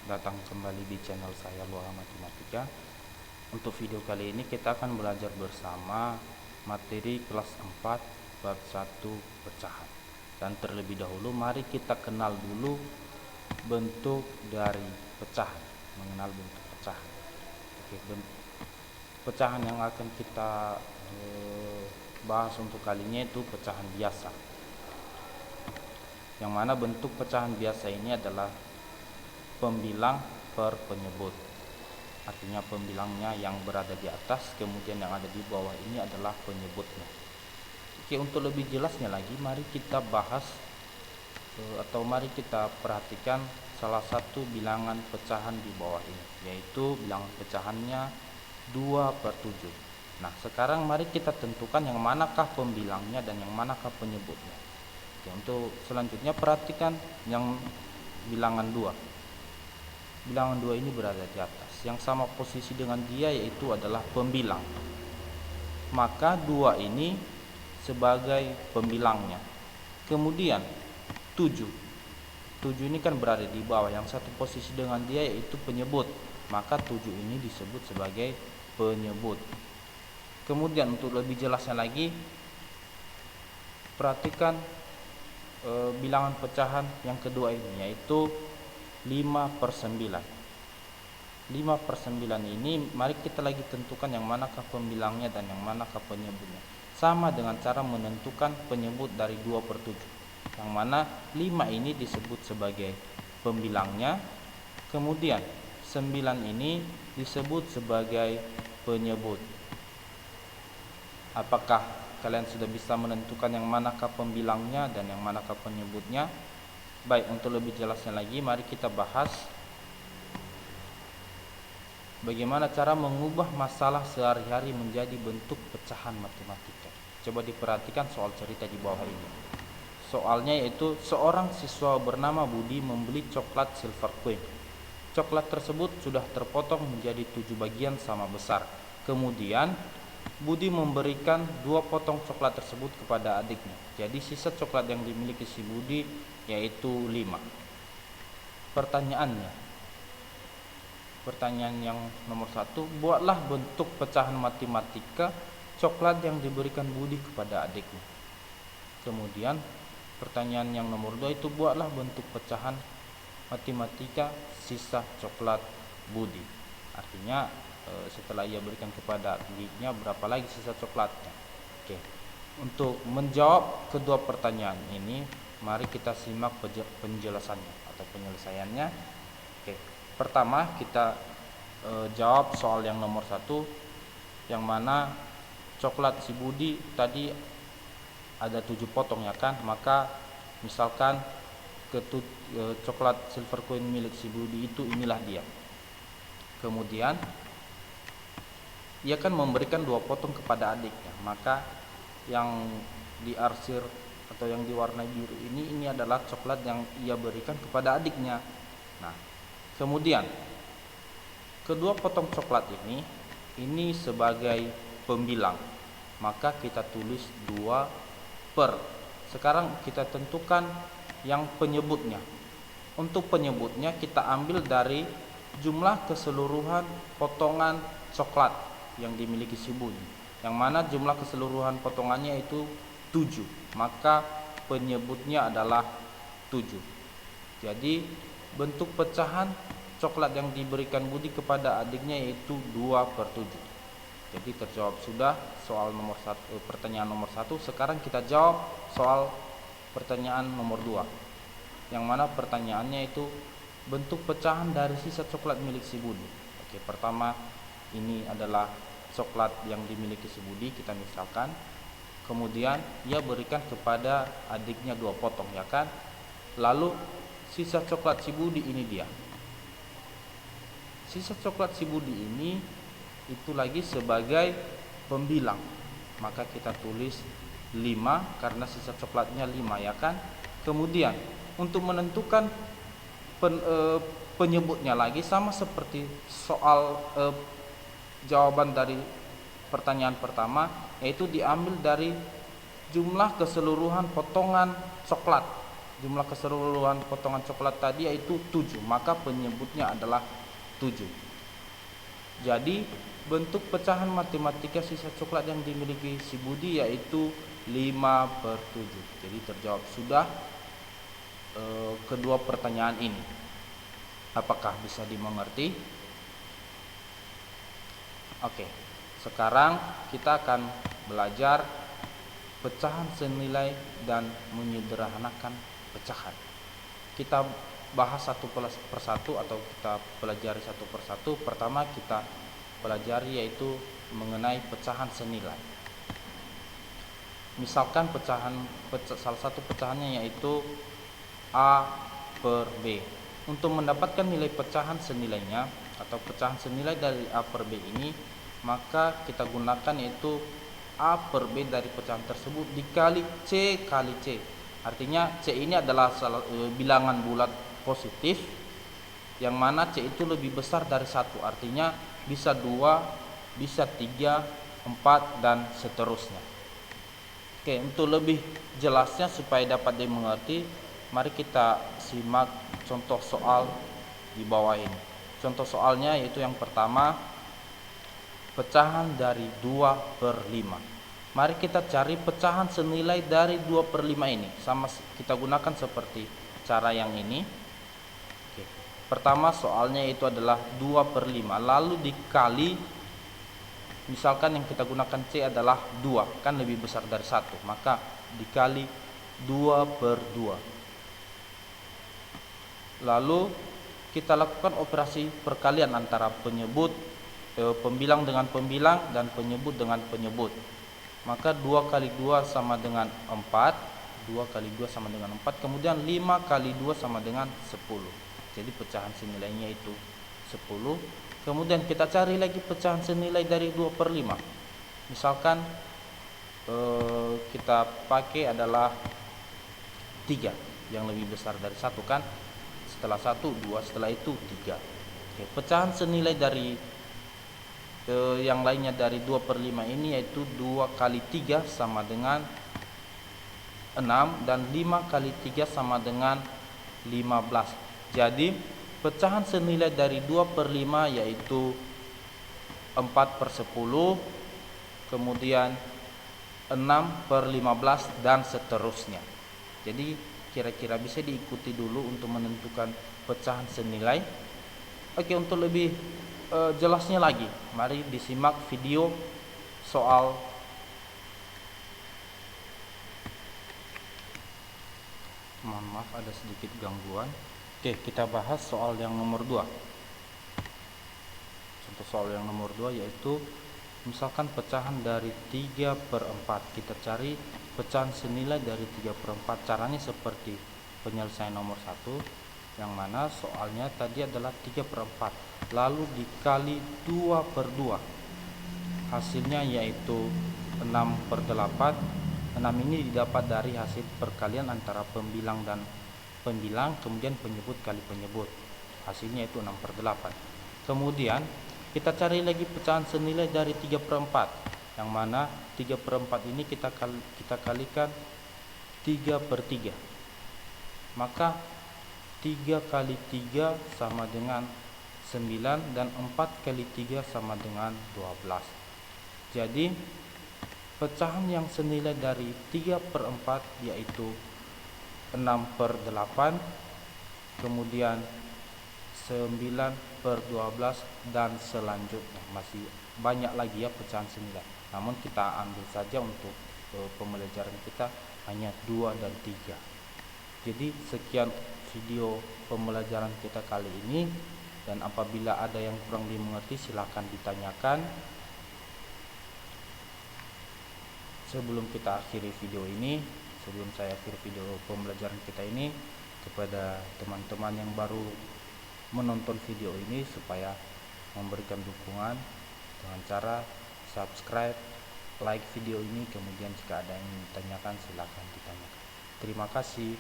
datang kembali di channel saya Luaha Matematika. Untuk video kali ini kita akan belajar bersama materi kelas 4 bab 1 pecahan. Dan terlebih dahulu mari kita kenal dulu bentuk dari pecahan, mengenal bentuk pecahan. Oke, pecahan yang akan kita bahas untuk kali ini itu pecahan biasa. Yang mana bentuk pecahan biasa ini adalah pembilang per penyebut. Artinya pembilangnya yang berada di atas, kemudian yang ada di bawah ini adalah penyebutnya. Oke, untuk lebih jelasnya lagi mari kita bahas atau mari kita perhatikan salah satu bilangan pecahan di bawah ini, yaitu bilangan pecahannya 2/7. Nah, sekarang mari kita tentukan yang manakah pembilangnya dan yang manakah penyebutnya. Oke, untuk selanjutnya perhatikan yang bilangan 2. Bilangan 2 ini berada di atas. Yang sama posisi dengan dia yaitu adalah pembilang. Maka 2 ini sebagai pembilangnya. Kemudian 7. 7 ini kan berada di bawah. Yang satu posisi dengan dia yaitu penyebut. Maka 7 ini disebut sebagai penyebut. Kemudian untuk lebih jelasnya lagi, perhatikan bilangan pecahan yang kedua ini yaitu 5/9. 5/9 ini mari kita lagi tentukan yang manakah pembilangnya dan yang manakah penyebutnya. Sama dengan cara menentukan penyebut dari 2/7, yang mana 5 ini disebut sebagai pembilangnya, kemudian 9 ini disebut sebagai penyebut. Apakah kalian sudah bisa menentukan yang manakah pembilangnya dan yang manakah penyebutnya? Baik, untuk lebih jelasnya lagi mari kita bahas bagaimana cara mengubah masalah sehari-hari menjadi bentuk pecahan matematika. Coba diperhatikan soal cerita di bawah ini. Soalnya yaitu seorang siswa bernama Budi membeli coklat Silver Queen. Coklat tersebut sudah terpotong menjadi 7 bagian sama besar. Kemudian Budi memberikan 2 potong coklat tersebut kepada adiknya. Jadi sisa coklat yang dimiliki si Budi yaitu 5. Pertanyaan yang nomor 1, buatlah bentuk pecahan matematika coklat yang diberikan Budi kepada adiknya. Kemudian pertanyaan yang nomor 2 itu, buatlah bentuk pecahan matematika sisa coklat Budi. Artinya setelah ia berikan kepada adiknya, berapa lagi sisa coklatnya. Oke. Untuk menjawab kedua pertanyaan ini, mari kita simak penjelasannya atau penyelesaiannya. Oke. Pertama kita jawab soal yang nomor 1, yang mana coklat si Budi tadi ada 7 potong ya kan. Maka misalkan coklat Silver Queen milik si Budi itu inilah dia. Kemudian ia kan memberikan 2 potong kepada adiknya, maka yang diarsir atau yang diwarnai biru ini adalah coklat yang ia berikan kepada adiknya. Nah, kemudian kedua potong coklat ini sebagai pembilang, maka kita tulis 2 per. Sekarang kita tentukan yang penyebutnya. Untuk penyebutnya kita ambil dari jumlah keseluruhan potongan coklat yang dimiliki si Budi, yang mana jumlah keseluruhan potongannya itu 7, maka penyebutnya adalah 7. Jadi bentuk pecahan coklat yang diberikan Budi kepada adiknya yaitu 2/7. Jadi terjawab sudah soal nomor 1, pertanyaan nomor 1. Sekarang kita jawab soal pertanyaan nomor 2, yang mana pertanyaannya itu bentuk pecahan dari sisa coklat milik si Budi. Oke, pertama ini adalah coklat yang dimiliki si Budi, kita misalkan. Kemudian ia berikan kepada adiknya 2 potong ya kan. Lalu sisa coklat si Budi ini dia. Sisa coklat si Budi ini itu lagi sebagai pembilang. Maka kita tulis 5 karena sisa coklatnya 5 ya kan. Kemudian untuk menentukan penyebutnya lagi sama seperti soal jawaban dari pertanyaan pertama, yaitu diambil dari jumlah keseluruhan potongan coklat. jumlah keseluruhan potongan coklat tadi yaitu 7, maka penyebutnya adalah 7. Jadi bentuk pecahan matematika sisa coklat yang dimiliki si Budi yaitu 5/7. Jadi terjawab sudah kedua pertanyaan ini. Apakah bisa dimengerti? Oke, sekarang kita akan belajar pecahan senilai dan menyederhanakan pecahan. Kita bahas satu persatu atau kita pelajari satu persatu. Pertama kita pelajari yaitu mengenai pecahan senilai. Misalkan salah satu pecahannya yaitu A per B. Untuk mendapatkan nilai pecahan senilainya atau pecahan senilai dari A per B ini, maka kita gunakan yaitu A per B dari pecahan tersebut dikali C kali C. Artinya C ini adalah bilangan bulat positif, yang mana C itu lebih besar dari 1. Artinya bisa 2, bisa 3, 4, dan seterusnya. Oke, untuk lebih jelasnya supaya dapat dimengerti, mari kita simak contoh soal di bawah ini. Contoh soalnya yaitu yang pertama, pecahan dari 2/5. Mari kita cari pecahan senilai dari 2/5 ini. Sama kita gunakan seperti cara yang ini. Oke. Pertama soalnya itu adalah 2/5, lalu dikali, misalkan yang kita gunakan C adalah 2, kan lebih besar dari 1, maka dikali 2/2. Lalu kita lakukan operasi perkalian antara pembilang dengan pembilang dan penyebut dengan penyebut. Maka 2 kali 2 sama dengan 4, 2 kali 2 sama dengan 4, kemudian 5 kali 2 sama dengan 10. Jadi pecahan senilainya itu 10. Kemudian kita cari lagi pecahan senilai dari 2/5. Misalkan kita pakai adalah 3, yang lebih besar dari 1 kan. Setelah 1, 2, setelah itu 3. Oke, pecahan senilai dari yang lainnya dari 2/5 ini yaitu 2 kali 3 sama dengan 6 dan 5 kali 3 sama dengan 15. Jadi pecahan senilai dari 2/5 yaitu 4/10, kemudian 6/15 dan seterusnya. Jadi kira-kira bisa diikuti dulu untuk menentukan pecahan senilai. Oke, untuk lebih jelasnya lagi, mari disimak video soal mohon maaf ada sedikit gangguan. Oke, kita bahas soal yang nomor 2. Contoh soal yang nomor 2 yaitu misalkan pecahan dari 3/4. Kita cari pecahan senilai dari 3/4. Caranya seperti penyelesaian nomor 1, yang mana soalnya tadi adalah 3/4, lalu dikali 2/2. Hasilnya yaitu 6/8. 6 ini didapat dari hasil perkalian antara pembilang dan pembilang, kemudian penyebut kali penyebut. Hasilnya itu 6/8. Kemudian kita cari lagi pecahan senilai dari 3/4, yang mana 3/4 ini kita kalikan 3/3. Maka 3 kali 3 sama dengan 9 dan 4 kali 3 sama dengan 12. Jadi pecahan yang senilai dari 3/4 yaitu 6/8, kemudian 9/12 dan selanjutnya. Masih banyak lagi ya pecahan senilai, namun kita ambil saja untuk pembelajaran kita hanya 2 dan 3. Jadi sekian video pembelajaran kita kali ini, dan apabila ada yang kurang dimengerti silahkan ditanyakan. Sebelum kita akhiri video ini, sebelum saya akhiri video pembelajaran kita ini, kepada teman-teman yang baru menonton video ini supaya memberikan dukungan dengan cara subscribe, like video ini, kemudian jika ada yang ditanyakan silahkan ditanyakan. Terima kasih.